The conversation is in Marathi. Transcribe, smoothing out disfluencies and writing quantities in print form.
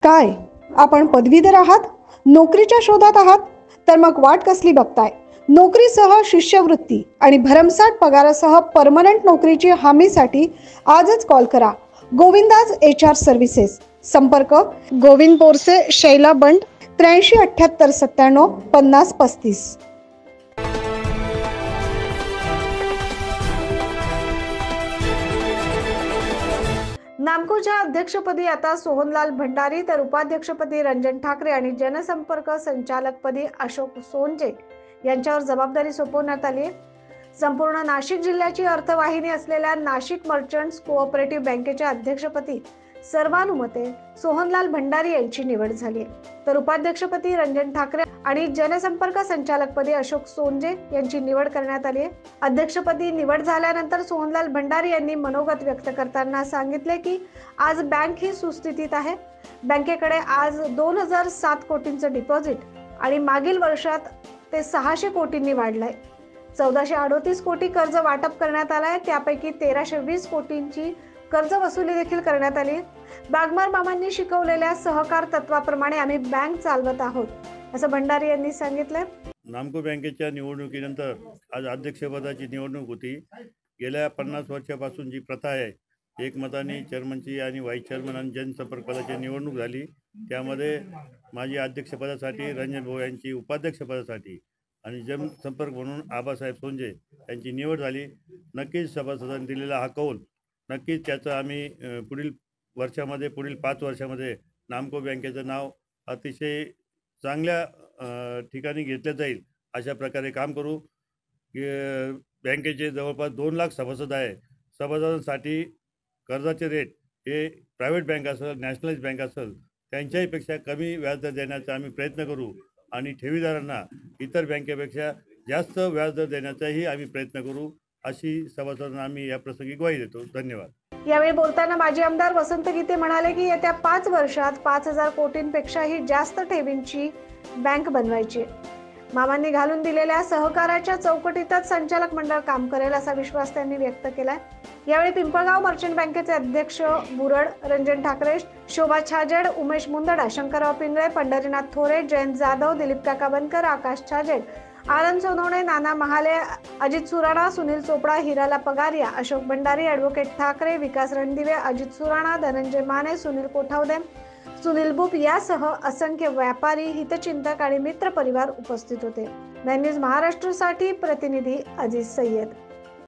काय आपण पदवीधर आहात, नोकरीच्या शोधात आहात? तर मग वाट कसली बघताय? नोकरीसह शिष्यवृत्ती आणि भरमसाठ पगारासह परमनंट नोकरीची हमीसाठी आजच कॉल करा. Govinda's HR services. संपर्क गोविंद बोरसे, शैला बंड, 837897 5035. नामकोच्या अध्यक्षपदी आता सोहनलाल भंडारी, तर उपाध्यक्षपदी रंजन ठाकरे आणि जनसंपर्क संचालकपदी अशोक सोनजे यांच्यावर जबाबदारी सोपवण्यात आली आहे. संपूर्ण नाशिक जिल्ह्याची अर्थवाहिनी असलेल्या नाशिक मर्चंट्स कोऑपरेटिव्ह बँकेच्या अध्यक्षपदी सर्वानुमते सोहनलाल भंडारी यांची निवड झाली आहे, तर उपाध्यक्षपदी रंजन ठाकरे आणि जनसंपर्क संचालकपदी अशोक सोनजे यांची निवड करण्यात आली आहे. अध्यक्षपदी निवड झाल्यानंतर सोहनलाल भंडारी यांनी मनोगत व्यक्त करताना सांगितले की आज बँक ही सुस्थितीत आहे. बँकेकडे आज 2007 कोटींचं डिपॉझिट आणि मागील वर्षात ते 600 कोटींनी वाढलंय. 1438 कोटी कर्ज वाटप करण्यात आलंय, त्यापैकी 1320 कोटींची कर्ज वसुली देखील करण्यात आली. बागमार मामांनी शिकवलेल्या सहकार तत्वाप्रमाणे आम्ही बँक चालवत आहोत, असं भंडारी यांनी सांगितलं. नामको बँकेच्या निवडणुकीनंतर आज अध्यक्षपदाची निवडणूक होती. गेल्या 50 वर्षापासून जी प्रथा आहे, एकमताने चेअरमनची आणि व्हाईस चेअरमन आणि जनसंपर्क पदाची निवडणूक झाली. त्यामध्ये माझी अध्यक्षपदासाठी रंजन भाऊ यांची, उपाध्यक्षपदासाठी आणि जनसंपर्क म्हणून आबासाहेब सोनजे यांची निवड झाली. नक्कीच सभासदांनी दिलेला हा कौल, नक्कीच त्याचं आम्ही पुढील 5 वर्षामध्ये नामको बँकेचं नाव अतिशय चांगल्या ठिकाणी घेतलं जाईल अशा प्रकारे काम करू. बँकेचे जवळपास 2 लाख सभासद आहे. सभासदांसाठी कर्जाचे रेट हे प्रायव्हेट बँक असेल, नॅशनलाइज बँक असेल, त्यांच्याहीपेक्षा कमी व्याजदर देण्याचा आम्ही प्रयत्न करू आणि ठेवीदारांना इतर बँकेपेक्षा जास्त व्याजदर देण्याचाही आम्ही प्रयत्न करू, अशी सभासदांना आम्ही या प्रसंगी ग्वाही देतो. धन्यवाद. यावेळी बोलताना माजी आमदार वसंत गीते म्हणाले की येत्या 5 वर्षात 5000 कोटींपेक्षाही जास्त ठेवींची बँक बनवायची. मामांनी घालून दिलेल्या सहकाराच्या चौकटीतच संचालक मंडळ काम करेल असा विश्वास त्यांनी व्यक्त केलाय. यावेळी पिंपळगाव मर्चंट बँकेचे अध्यक्ष बुरड, रंजन ठाकरे, शोभा छाजेड, उमेश मुंदडा, शंकरराव पिंगळे, पंढरीनाथ थोरे, जयंत जाधव, दिलीप काका बनकर, आकाश छाजेड, आनंद सोनवणे, नाना महाले, अजित सुराणा, सुनील चोपडा, हिराला पगारिया, अशोक भंडारी, ॲडव्होकेट ठाकरे, विकास रणदिवे, अजित सुराणा, धनंजय माने, सुनील कोठावदे, सुनील बुप यासह असंख्य व्यापारी, हितचिंतक आणि मित्र परिवार उपस्थित होते. न्यूज महाराष्ट्रसाठी प्रतिनिधी अजीज सय्यद.